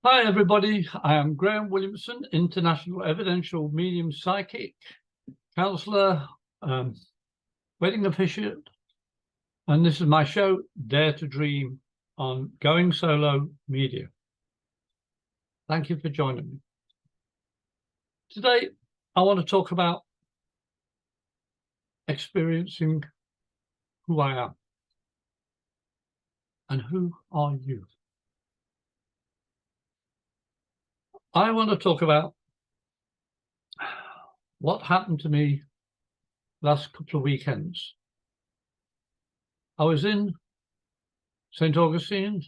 Hi, everybody. I am Graham Williamson, International Evidential Medium Psychic, Counsellor, Wedding Officiant, and this is my show, Dare to Dream, on Going Solo Media. Thank you for joining me. Today, I want to talk about experiencing who I am. And who are you? I want to talk about what happened to me last couple of weekends. I was in St. Augustine,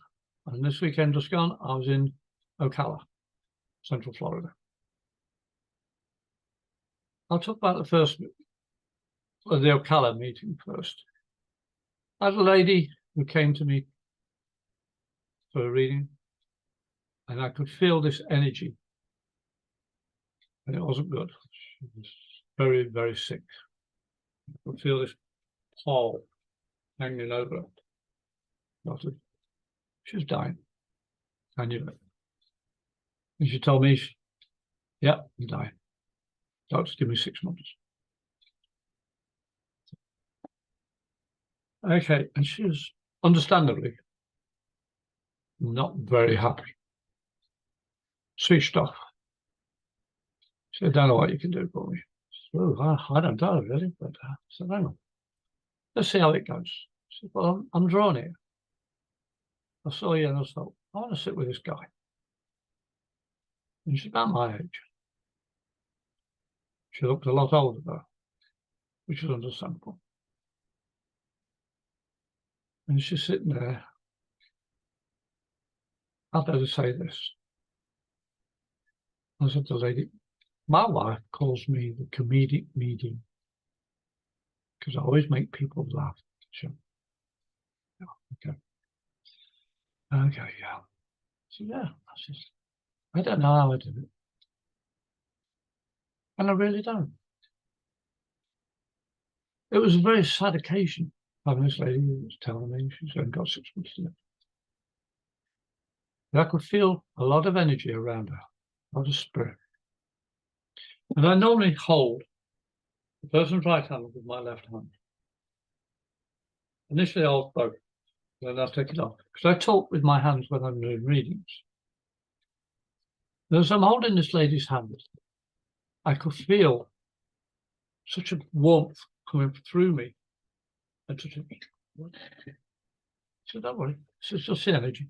and this weekend just gone, I was in Ocala, Central Florida. I'll talk about the Ocala meeting first. I had a lady who came to me for a reading, and I could feel this energy, and it wasn't good. She was very, very sick. I could feel this pall hanging over her. She was dying. I knew it. And she told me, yeah, I'm dying. Doctors give me 6 months. Okay, and she was understandably not very happy. Switched off. She said, I don't know what you can do for me. I said, oh, I don't know really, but I said, hang on. Let's see how it goes. She said, well, I'm drawn here. I saw you and I thought, I want to sit with this guy. And she's about my age. She looked a lot older though, which is understandable. And she's sitting there. I better say this. I said to the lady, my wife calls me the comedic medium because I always make people laugh. Sure. Yeah, okay. Okay, yeah. So yeah, I don't know how I did it. And I really don't. It was a very sad occasion having this lady who was telling me she's only got 6 months to live. But I could feel a lot of energy around her, a lot of spirit. And I normally hold the person's right hand with my left hand. Initially, I'll hold both, then I'll take it off. Because I talk with my hands when I'm doing readings. And as I'm holding this lady's hand, I could feel such a warmth coming through me. And such a, so don't worry, it's just the energy.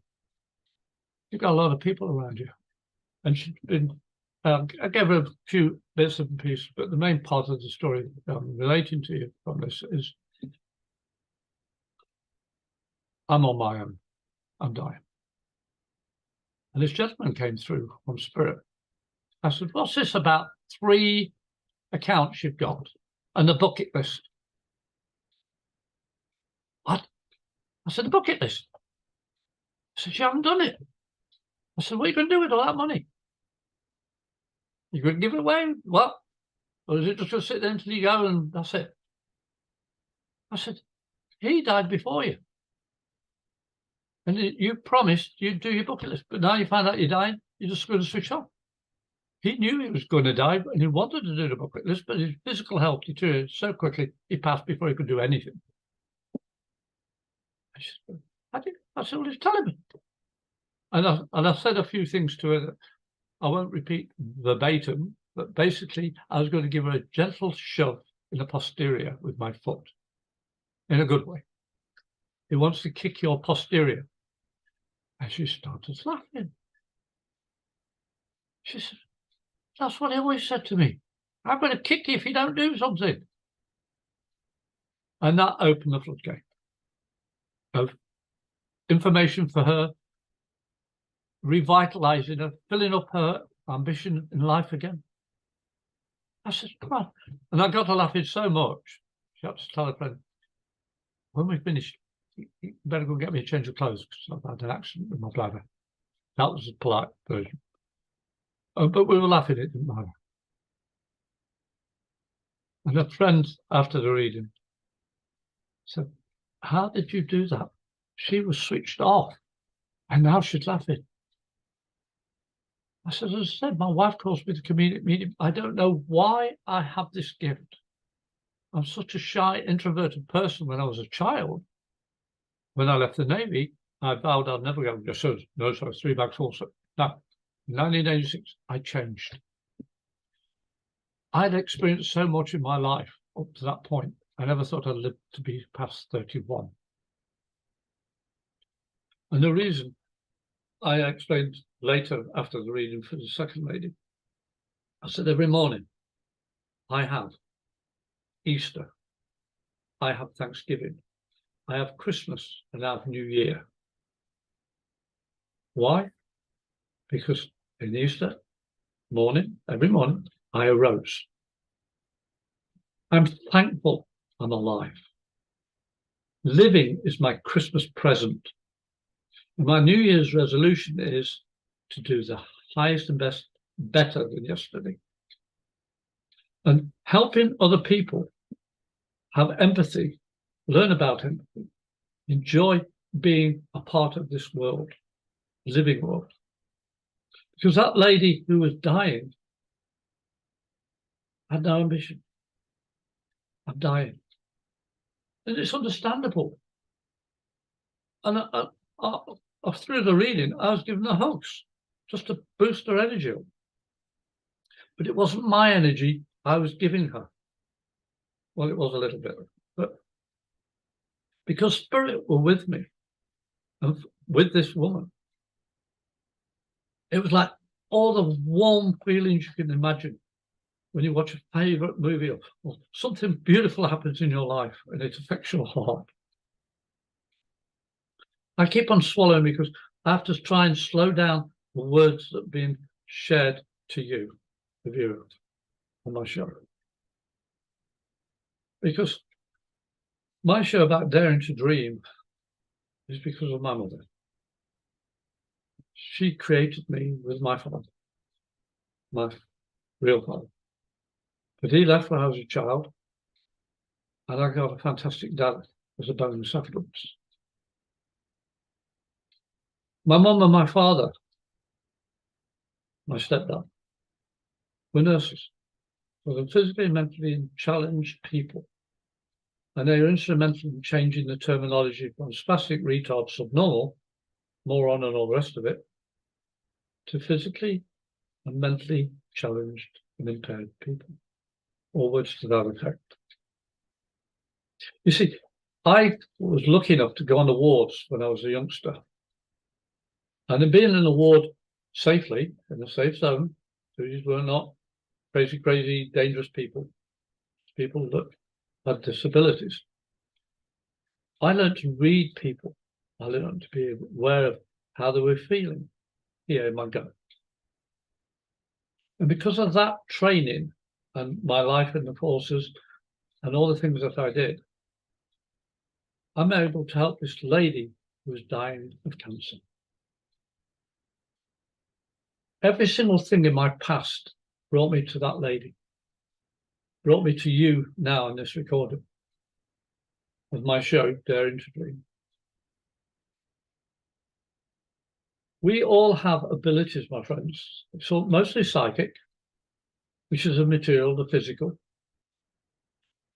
You've got a lot of people around you. And she's been, I gave her a few bits and pieces, but the main part of the story relating to you from this is I'm on my own. I'm dying. And this gentleman came through from Spirit. I said, what's this about 3 accounts you've got and the bucket list? What? I said, the bucket list. I said, you haven't done it. I said, what are you going to do with all that money? You going to give it away? What? Or is it just going to sit there until you go and that's it? I said, he died before you. And you promised you'd do your bucket list, but now you find out you died, you're just going to switch off. He knew he was going to die, and he wanted to do the bucket list, but his physical health deteriorated so quickly, he passed before he could do anything. I said, well, he's telling me. And I said a few things to her that I won't repeat verbatim, but basically I was going to give her a gentle shove in the posterior with my foot, in a good way. He wants to kick your posterior. And she started laughing. She said, that's what he always said to me. I'm going to kick you if you don't do something. And that opened the floodgate of information for her, revitalizing her, filling up her ambition in life again. I said, come on. And I got her laughing so much, she had to tell her friend, when we finished, you better go get me a change of clothes because I've had an accident with my bladder. That was the polite version. But we were laughing, it didn't matter. And a friend, after the reading, said, how did you do that? She was switched off, and now she's laughing. I said, as I said, my wife calls me the comedic medium. I don't know why I have this gift. I'm such a shy, introverted person when I was a child. When I left the Navy, I vowed I'd never go. Just said, no, so 3 bags full. So now, in 1986, I changed. I'd experienced so much in my life up to that point. I never thought I'd live to be past 31. And the reason I explained later after the reading for the second lady, I said, every morning I have Easter, I have Thanksgiving, I have Christmas, and I have New Year. Why? Because in Easter morning, every morning, I arose. I'm thankful I'm alive. Living is my Christmas present. And my New Year's resolution is to do the highest and best, better than yesterday. And helping other people have empathy, learn about empathy, enjoy being a part of this world, living world. Because that lady who was dying had no ambition. I'm dying. And it's understandable. And through the reading, I was given her hugs just to boost her energy up. But it wasn't my energy I was giving her. Well, it was a little bit, but because spirit were with me and with this woman, it was like all the warm feelings you can imagine when you watch a favorite movie or something beautiful happens in your life and it affects your heart. I keep on swallowing because I have to try and slow down the words that are being shared to you, the viewer, on my show. Because my show about daring to dream is because of my mother. She created me with my father, my real father. But he left when I was a child, and I got a fantastic dad as a bonus afterwards. My mum and my father, my stepdad, were nurses. They were physically and mentally challenged people. And they were instrumental in changing the terminology from spastic, retard, subnormal, moron and all the rest of it, to physically and mentally challenged and impaired people. All words to that effect. You see, I was lucky enough to go on the wards when I was a youngster. And in being in the ward safely, in a safe zone, these were not crazy, dangerous people that had disabilities. I learned to read people. I learned to be aware of how they were feeling here in my gut. And because of that training and my life in the forces and all the things that I did, I'm able to help this lady who was dying of cancer. Every single thing in my past brought me to that lady, brought me to you now in this recording of my show, Daring to Dream. We all have abilities, my friends. It's all mostly psychic, which is the material, the physical.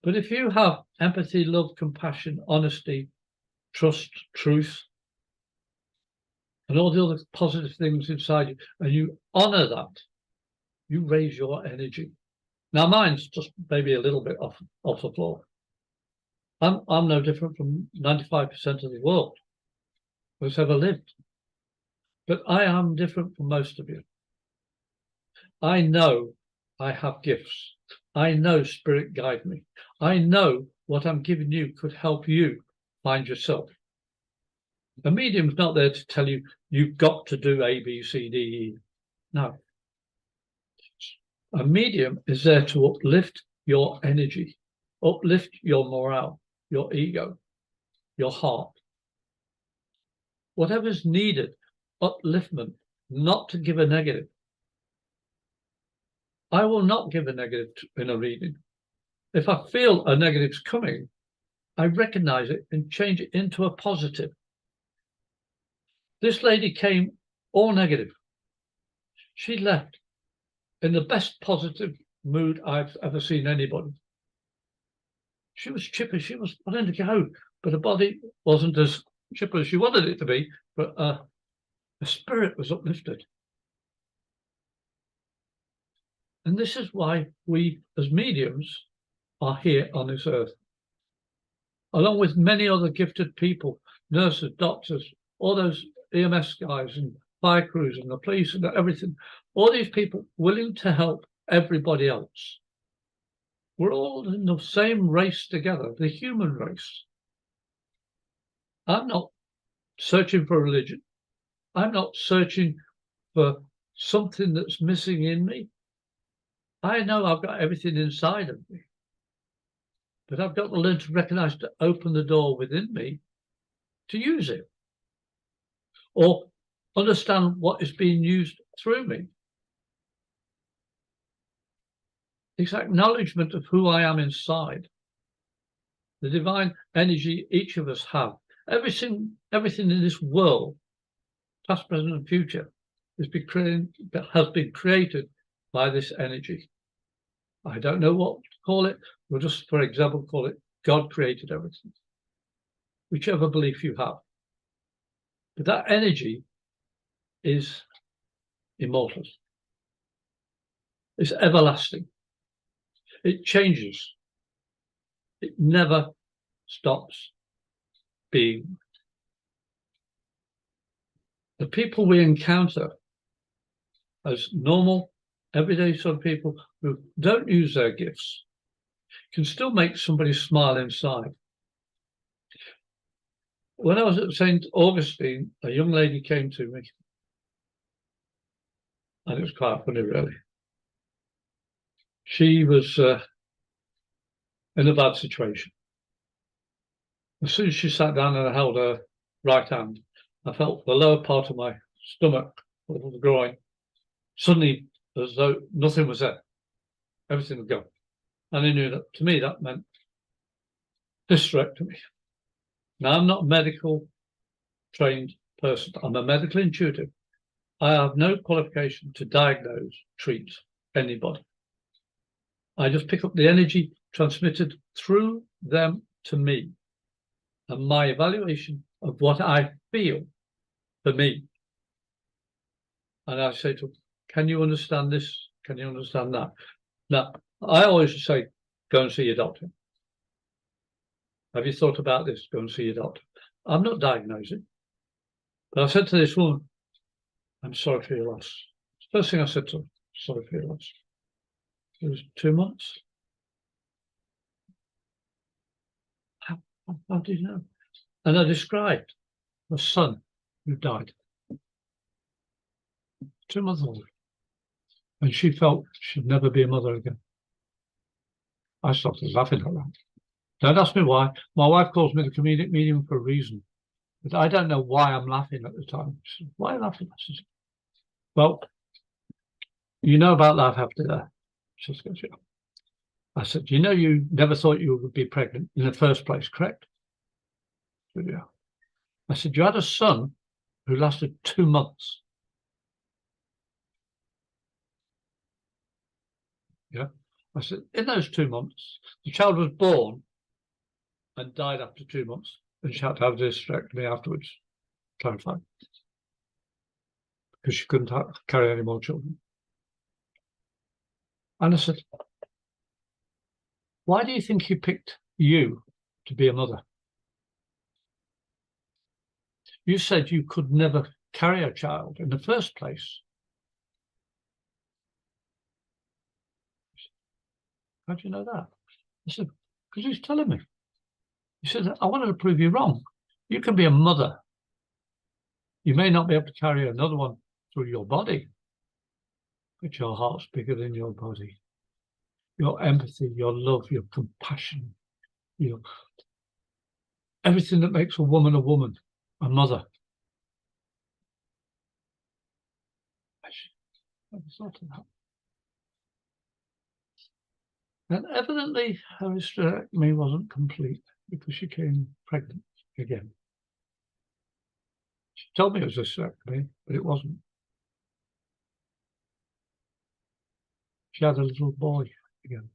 But if you have empathy, love, compassion, honesty, trust, truth, and all the other positive things inside you, and you honor that, you raise your energy. Now, mine's just maybe a little bit off the floor. I'm no different from 95% of the world who's ever lived. But I am different from most of you. I know I have gifts. I know spirit guide me. I know what I'm giving you could help you find yourself. A medium's not there to tell you you've got to do A, B, C, D, E. No. A medium is there to uplift your energy, uplift your morale, your ego, your heart. Whatever's needed, upliftment, not to give a negative. I will not give a negative in a reading. If I feel a negative's coming, I recognize it and change it into a positive. This lady came all negative. She left in the best positive mood I've ever seen anybody. She was chipper. She was wanting to go, but her body wasn't as chipper as she wanted it to be, but her spirit was uplifted. And this is why we, as mediums, are here on this earth, along with many other gifted people, nurses, doctors, all those EMS guys and fire crews and the police and everything, all these people willing to help everybody else. We're all in the same race together, the human race. I'm not searching for religion. I'm not searching for something that's missing in me. I know I've got everything inside of me, but I've got to learn to recognize, to open the door within me to use it, or understand what is being used through me. It's acknowledgement of who I am inside, the divine energy each of us have. Everything in this world, past, present, and future, has been created by this energy. I don't know what to call it. We'll just, for example, call it God created everything, whichever belief you have. But that energy is immortal. It's everlasting. It changes. It never stops being. The people we encounter as normal, everyday sort of people who don't use their gifts can still make somebody smile inside. When I was at St. Augustine, a young lady came to me, and it was quite funny, really. She was in a bad situation. As soon as she sat down and I held her right hand, I felt the lower part of my stomach, or the groin, suddenly as though nothing was there. Everything was gone. And I knew that, to me, that meant hysterectomy. Now, I'm not a medical trained person. I'm a medical intuitive. I have no qualification to diagnose, treat anybody. I just pick up the energy transmitted through them to me and my evaluation of what I feel for me. And I say to them, can you understand this? Can you understand that? Now, I always say, go and see your doctor. Have you thought about this? Go and see your doctor. I'm not diagnosing. But I said to this woman, I'm sorry for your loss. First thing I said to her, sorry for your loss. It was 2 months. How did you know? And I described the son who died. 2 months old. And she felt she'd never be a mother again. I started laughing at that. Don't ask me why. My wife calls me the comedic medium for a reason. But I don't know why I'm laughing at the time. She said, why are you laughing? I said, well, you know about life after that. She said, yeah. I said, you know, you never thought you would be pregnant in the first place, correct? She said, yeah. I said, you had a son who lasted 2 months. Yeah. I said, in those 2 months, the child was born and died after 2 months, and she had to have a hysterectomy afterwards, clarified, because she couldn't carry any more children. And I said, why do you think he picked you to be a mother? You said you could never carry a child in the first place. How do you know that? I said, because he's telling me. He said, I wanted to prove you wrong. You can be a mother. You may not be able to carry another one through your body, but your heart's bigger than your body. Your empathy, your love, your compassion, everything that makes a woman, a mother. I never thought of that. And evidently, her hysterectomy wasn't complete because she came pregnant again. She told me it was a hysterectomy, but it wasn't. she had a little boy again.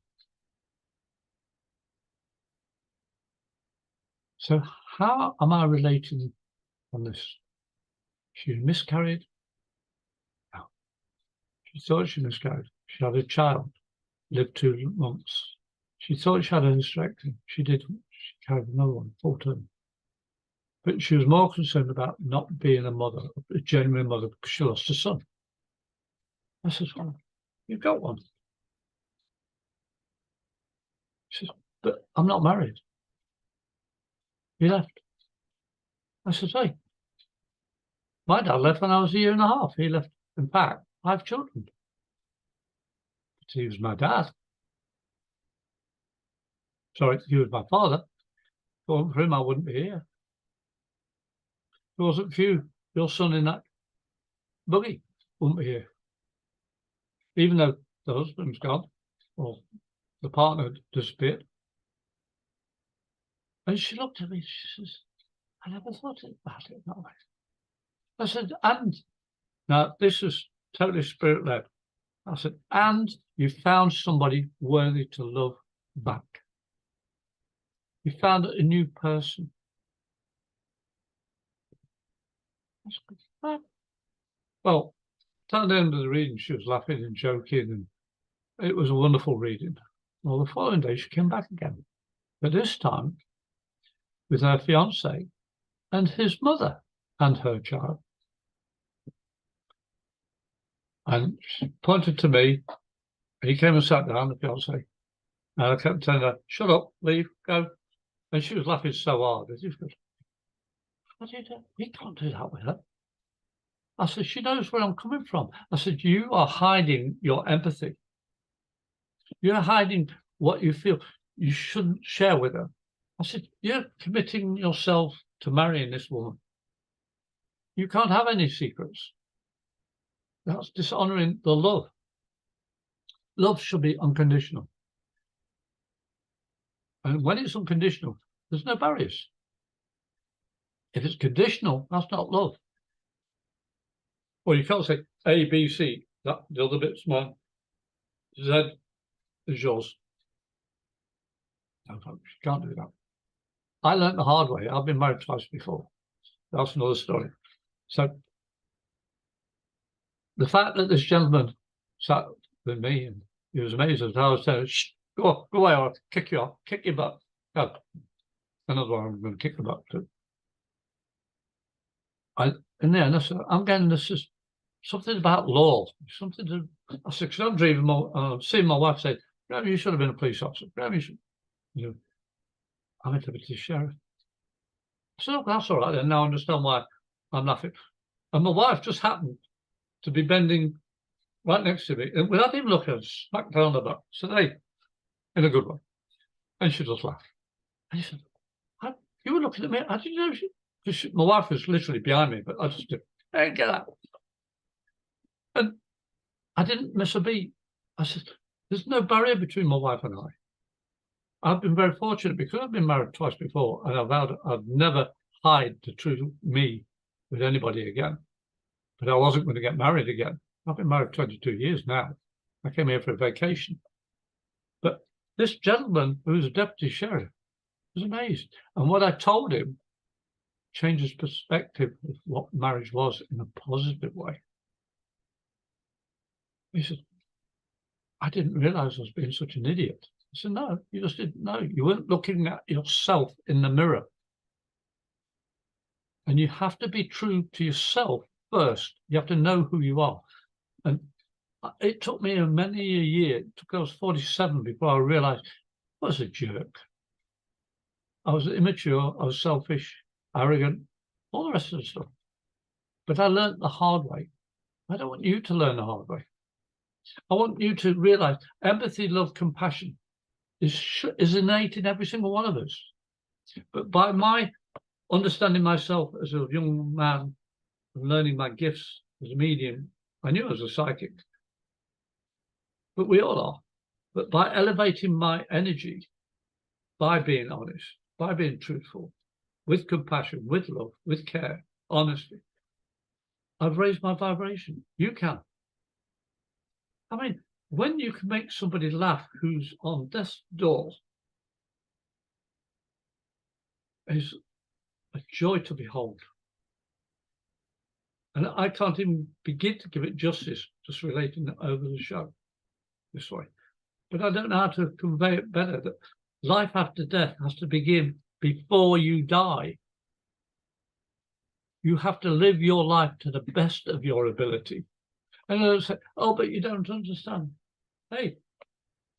So how am I relating on this? She miscarried. No. She thought she miscarried. She had a child, lived 2 months. She thought she had a hysterectomy. She didn't. She carried another one, full term. But she was more concerned about not being a mother, a genuine mother, because she lost a son. I said, well, you've got one. She says, but I'm not married. He left. I said, hey, my dad left when I was 1.5 years. He left, in fact, I have children. But he was my dad. Sorry, he was my father. If it wasn't for him, I wouldn't be here. If it wasn't for you, your son in that buggy wouldn't be here. Even though the husband's gone, or the partner disappeared. And she looked at me, she says, I never thought about it that way. I said, and, now this is totally spirit-led. I said, and you found somebody worthy to love back. You found a new person. That's good. Well, at the end of the reading, she was laughing and joking, and it was a wonderful reading. Well, the following day, she came back again, but this time with her fiance and his mother and her child. And she pointed to me, and he came and sat down, the fiance, and I kept telling her, shut up, leave, go. And she was laughing so hard. She goes, what do you do? We can't do that with her. I said, she knows where I'm coming from. I said, you are hiding your empathy. You're hiding what you feel you shouldn't share with her. I said, you're committing yourself to marrying this woman. You can't have any secrets. That's dishonoring the love. Love should be unconditional. And when it's unconditional, there's no barriers. If it's conditional, that's not love. Well, you can't say A, B, C, that the other bit's mine, Z is yours. No, you can't do that. I learned the hard way. I've been married twice before. That's another story. So the fact that this gentleman sat with me and he was amazed as I was saying, shh, go away, I'll kick you off, kick your butt. Go. Another one I'm going to kick the butt too. In the end, I said, I'm getting this is something about law, something to. I said, because I'm dreaming, seeing my wife say, Graham, you should have been a police officer. Graham, you should. You know, I'm a deputy sheriff. I said, oh, that's all right. Then now I understand why I'm laughing. And my wife just happened to be bending right next to me, and without even looking, smack down the butt. So hey, in a good way. And she just laughed. And she said, you were looking at me. I didn't know my wife was literally behind me, but I just did, hey, get out. And I didn't miss a beat. I said, there's no barrier between my wife and I. I've been very fortunate because I've been married twice before, and I've vowed I'd never hide the true me with anybody again. But I wasn't going to get married again. I've been married 22 years now. I came here for a vacation. But this gentleman, who was a deputy sheriff, was amazed. And what I told him changed his perspective of what marriage was in a positive way. He said, I didn't realize I was being such an idiot. I said, no, you just didn't know. You weren't looking at yourself in the mirror. And you have to be true to yourself first. You have to know who you are. And it took me many a year. It took I was 47 before I realized I was a jerk. I was immature. I was selfish, arrogant, all the rest of the stuff. But I learned the hard way. I don't want you to learn the hard way. I want you to realize empathy, love, compassion is innate in every single one of us. But by my understanding myself as a young man and learning my gifts as a medium, I knew I was a psychic. But we all are. But by elevating my energy, by being honest, by being truthful, with compassion, with love, with care, honesty, I've raised my vibration. You can. I mean, when you can make somebody laugh who's on death's door, is a joy to behold. And I can't even begin to give it justice, just relating it over the show this way. But I don't know how to convey it better, that life after death has to begin before you die. You have to live your life to the best of your ability. And they'll say, oh, but you don't understand. Hey,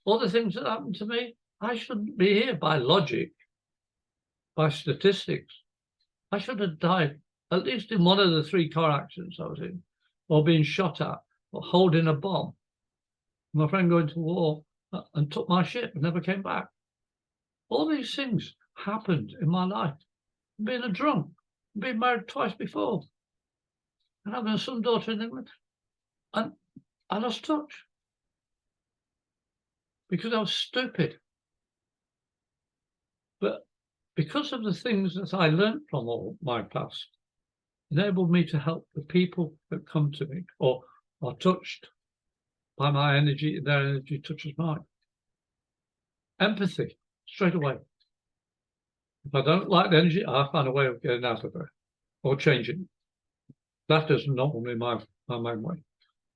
all the things that happened to me, I shouldn't be here by logic, by statistics. I should have died at least in one of the 3 car accidents I was in, or being shot at, or holding a bomb. My friend going to war and took my ship and never came back. All these things happened in my life. Being a drunk, being married twice before, and having a son, daughter in England. And I lost touch because I was stupid. But because of the things that I learned from all my past, enabled me to help the people that come to me or are touched by my energy, their energy touches mine. Empathy, straight away. If I don't like the energy, I find a way of getting out of there or changing. That is normally my main way.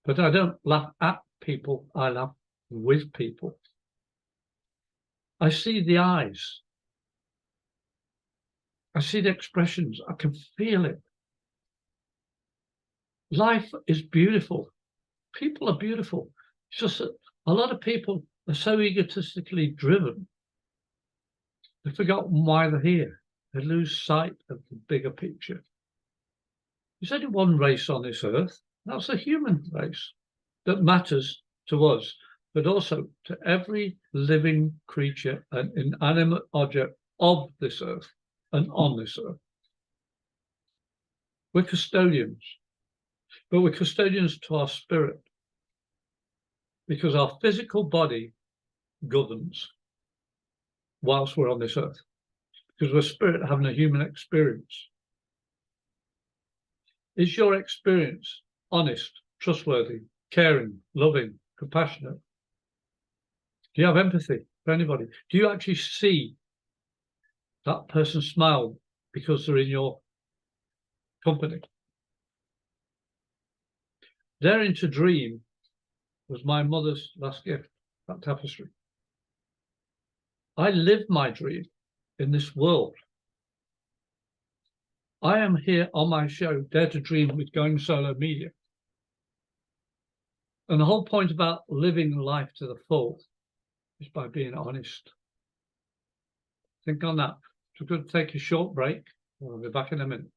But I don't laugh at people, I laugh with people. I see the eyes. I see the expressions. I can feel it. Life is beautiful. People are beautiful. It's just that a lot of people are so egotistically driven, they've forgotten why they're here. They lose sight of the bigger picture. There's only one race on this earth. That's the human race that matters to us, but also to every living creature and inanimate object of this earth and on this earth. We're custodians, but we're custodians to our spirit, because our physical body governs whilst we're on this earth, because we're spirit having a human experience. Is your experience honest, trustworthy, caring, loving, compassionate? Do you have empathy for anybody? Do you actually see that person smile because they're in your company? Daring to dream was my mother's last gift, that tapestry. I live my dream in this world. I am here on my show, Dare to Dream with Going Solo Media. And the whole point about living life to the full is by being honest. Think on that. So we're going to take a short break. We'll be back in a minute.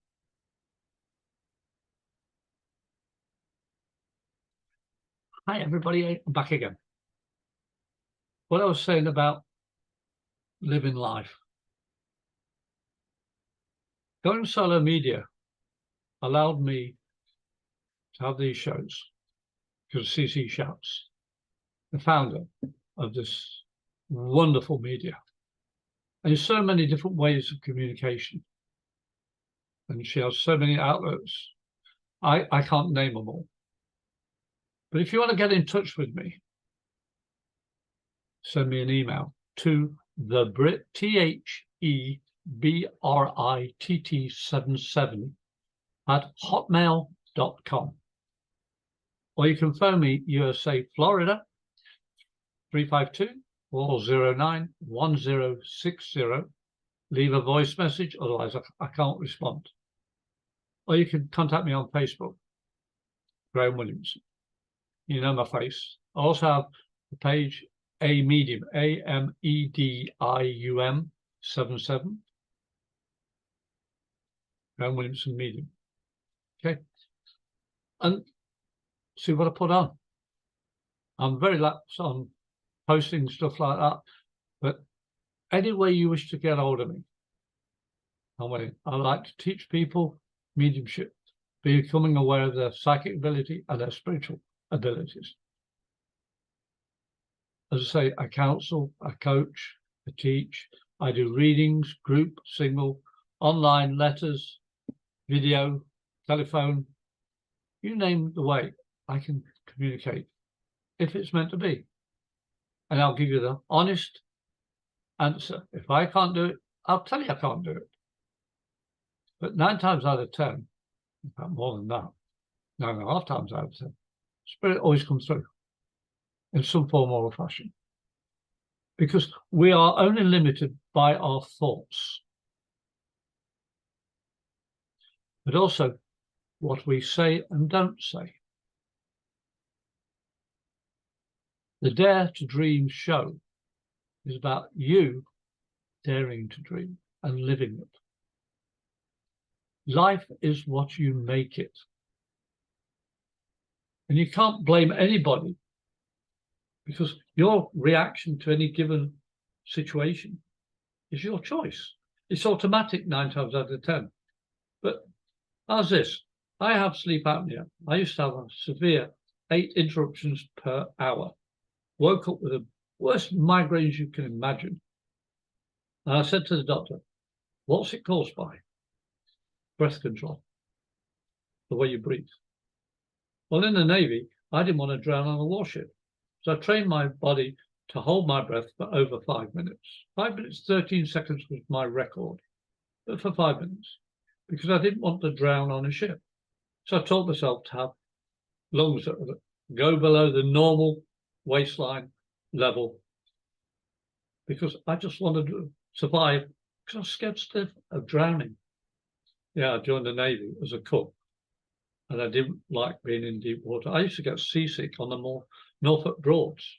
Hi, everybody. I'm back again. What I was saying about living life. Going Solo Media allowed me to have these shows because CC Shouts, the founder of this wonderful media. And there's so many different ways of communication. And she has so many outlets. I can't name them all. But if you want to get in touch with me, send me an email to theBrit, THEBRITT77 @hotmail.com. Or you can phone me, USA, Florida, 352-409-1060. Leave a voice message, otherwise I can't respond. Or you can contact me on Facebook, Graham Williamson. You know my face. I also have the page A Medium, AMEDIUM 77. Graham Williamson Medium. Okay. And see what I put on. I'm very lax on posting stuff like that, but any way you wish to get hold of me, I'm willing. I like to teach people mediumship, becoming aware of their psychic ability and their spiritual abilities. As I say, I counsel, I coach, I teach, I do readings, group, single, online, letters, video, telephone, you name the way I can communicate if it's meant to be. And I'll give you the honest answer. If I can't do it, I'll tell you I can't do it. But 9 times out of 10, in fact more than that, 9.5 times out of 10, spirit always comes through in some form or fashion. Because we are only limited by our thoughts, but also what we say and don't say. The Dare to Dream show is about you daring to dream and living it. Life is what you make it. And you can't blame anybody, because your reaction to any given situation is your choice. It's automatic 9 times out of 10. But how's this? I have sleep apnea. I used to have a severe 8 interruptions per hour. Woke up with the worst migraines you can imagine. And I said to the doctor, what's it caused by? Breath control, the way you breathe. Well, in the Navy, I didn't want to drown on a warship. So I trained my body to hold my breath for over 5 minutes. 5 minutes, 13 seconds was my record, but for 5 minutes, because I didn't want to drown on a ship. So I taught myself to have lungs that go below the normal waistline level, because I just wanted to survive, because I was scared stiff of drowning. Yeah, I joined the Navy as a cook, and I didn't like being in deep water. I used to get seasick on the Norfolk Broads,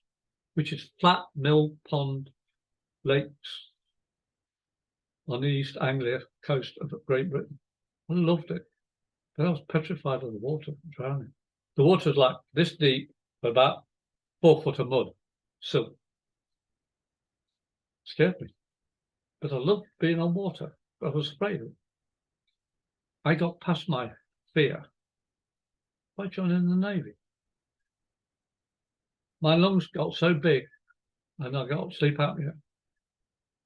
which is flat mill pond lakes on the East Anglia coast of Great Britain. I loved it, but I was petrified of the water, drowning. The water was like this deep, but about 4 foot of mud, silt. Scared me, but I loved being on water. I was afraid of it. I got past my fear by joining the Navy. My lungs got so big and I got sleep apnea.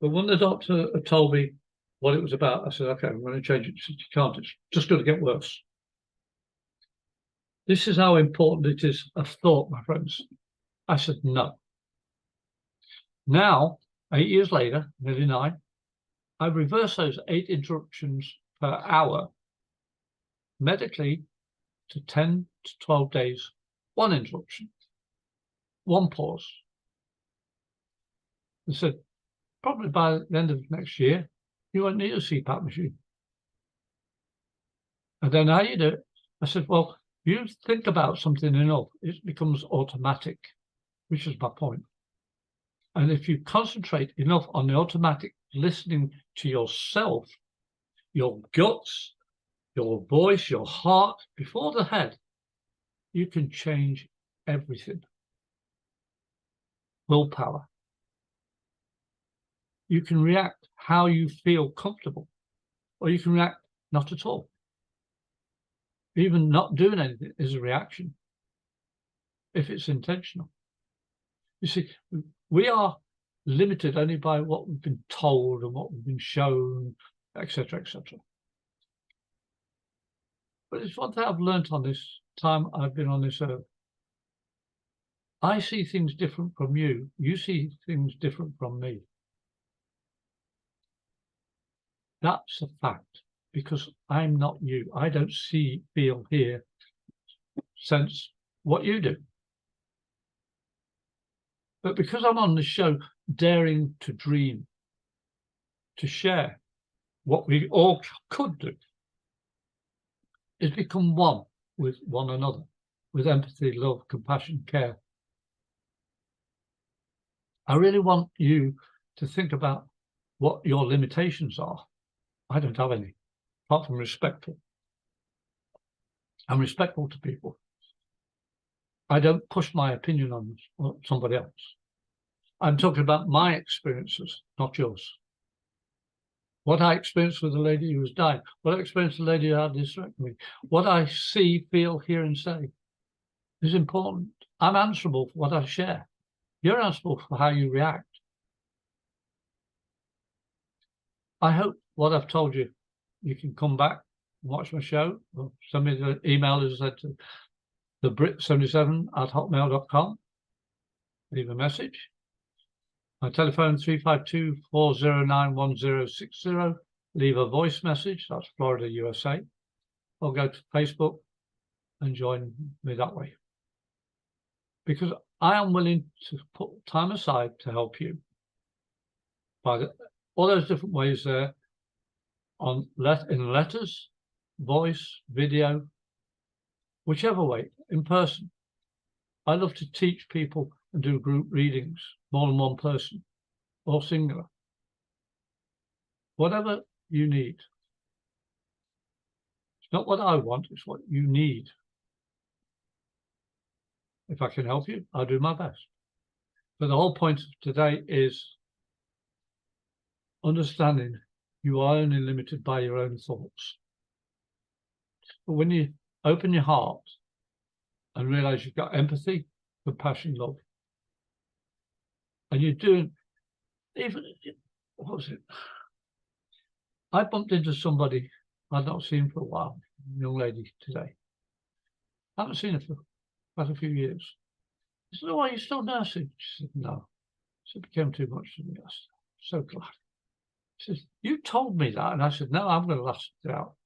But when the doctor had told me what it was about, I said, okay, I'm going to change it. She said, you can't, it's just going to get worse. This is how important it is of thought, my friends. I said, no. Now, 8 years later, nearly 9, I reversed those 8 interruptions per hour medically to 10 to 12 days, 1 interruption, 1 pause. They said, probably by the end of next year, you won't need a CPAP machine. And then how you do it? I said, well, you think about something enough, it becomes automatic, which is my point. And if you concentrate enough on the automatic, listening to yourself, your guts, your voice, your heart, before the head, you can change everything. Willpower. You can react how you feel comfortable, or you can react not at all. Even not doing anything is a reaction, if it's intentional. You see, we are limited only by what we've been told and what we've been shown, etc., etc. But it's one thing I've learned on this time I've been on this earth. I see things different from you. You see things different from me. That's a fact, because I'm not you. I don't see, feel, hear, sense what you do. But because I'm on the show, daring to dream, to share what we all could do, is become one with one another, with empathy, love, compassion, care. I really want you to think about what your limitations are. I don't have any, apart from respectful. I'm respectful to people. I don't push my opinion on somebody else. I'm talking about my experiences, not yours. What I experienced with the lady who was dying, what I experienced with the lady who had hysterectomy, what I see, feel, hear, and say is important. I'm answerable for what I share. You're answerable for how you react. I hope what I've told you, you can come back and watch my show, or send me the email, as I said, to thebrit77@hotmail.com. leave a message. My telephone 352-409-1060. Leave a voice message, that's Florida, USA. Or go to Facebook and join me that way. Because I am willing to put time aside to help you by all those different ways there, in letters, voice, video, whichever way, in person. I love to teach people and do group readings, more than one person, or singular. Whatever you need. It's not what I want, it's what you need. If I can help you, I'll do my best. But the whole point of today is understanding you are only limited by your own thoughts. But when you open your heart and realize you've got empathy, compassion, love, and you're doing, even, what was it? I bumped into somebody I'd not seen for a while, a young lady today. I haven't seen her for quite a few years. I said, "Oh, are you still nursing?" She said, "No." So it became too much for me. I said, "So glad." She says, "You told me that." And I said, "No, I'm going to last it out."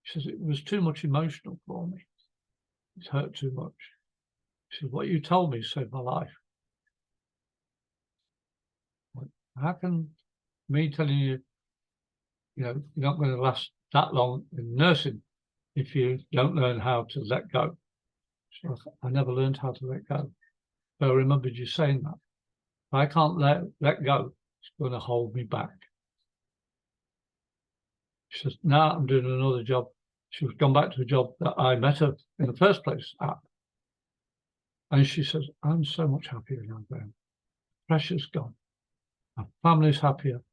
She says, "It was too much emotional for me. It hurt too much." She said, "What you told me saved my life." How can me telling you, you're not going to last that long in nursing if you don't learn how to let go? So I never learned how to let go. But I remembered you saying that. If I can't let go, it's going to hold me back. She says, "Now I'm doing another job." She's gone back to a job that I met her in the first place at. And she says, "I'm so much happier now, Graham. Pressure's gone. My family's happier."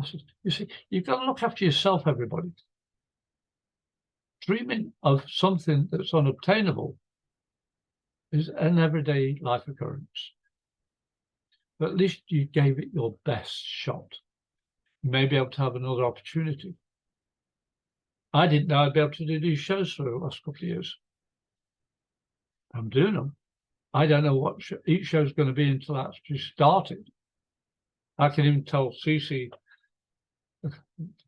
I said, "You see, you've got to look after yourself, everybody. Dreaming of something that's unobtainable is an everyday life occurrence. But at least you gave it your best shot. You may be able to have another opportunity. I didn't know I'd be able to do these shows for the last couple of years. I'm doing them. I don't know what each show is going to be until I actually started. I can even tell Cece, the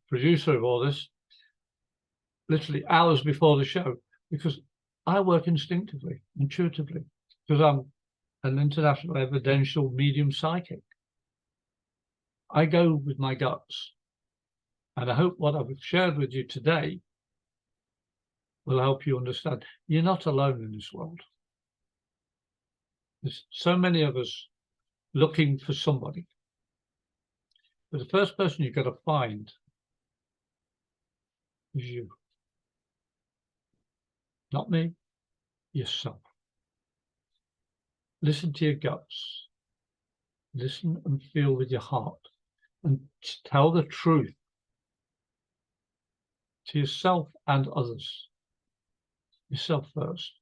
producer of all this, literally hours before the show, because I work instinctively, intuitively, because I'm an international evidential medium psychic. I go with my guts. And I hope what I've shared with you today will help you understand you're not alone in this world. There's so many of us looking for somebody. But the first person you've got to find is you. Not me, yourself. Listen to your guts. Listen and feel with your heart. And tell the truth to yourself and others. Yourself first.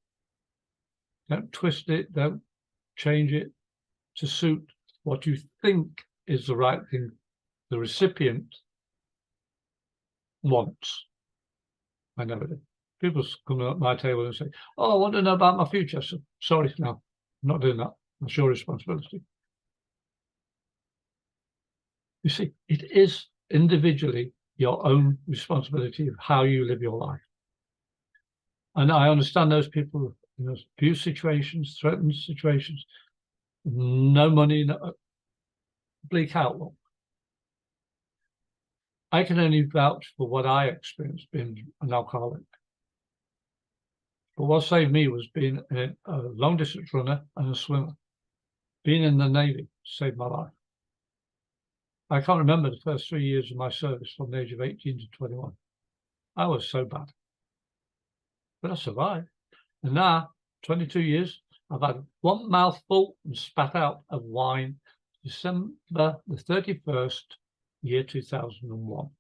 Don't twist it, don't change it to suit what you think is the right thing the recipient wants. I know it. People come at my table and say, "Oh, I want to know about my future." I said, "Sorry, no, I'm not doing that. That's your responsibility." You see, it is individually your own responsibility of how you live your life. And I understand those people in those abuse situations, threatened situations, no money, no, bleak outlook. I can only vouch for what I experienced being an alcoholic. But what saved me was being a long-distance runner and a swimmer. Being in the Navy saved my life. I can't remember the first 3 years of my service from the age of 18 to 21. I was so bad. But I survived. And now, 22 years, I've had one mouthful and spat out of wine December the 31st, year 2001.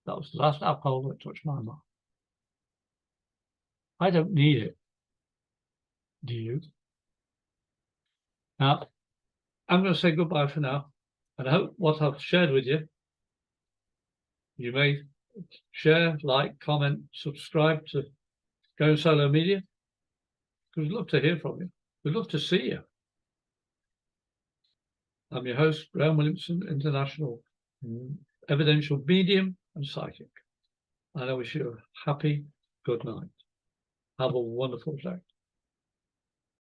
That was the last alcohol that touched my mouth. I don't need it. Do you? Now, I'm going to say goodbye for now. And I hope what I've shared with you, you may share, like, comment, subscribe to Going Solo Media. Because we'd love to hear from you. We'd love to see you. I'm your host, Graham Williamson, International Evidential Medium and Psychic. And I wish you a happy good night. Have a wonderful day.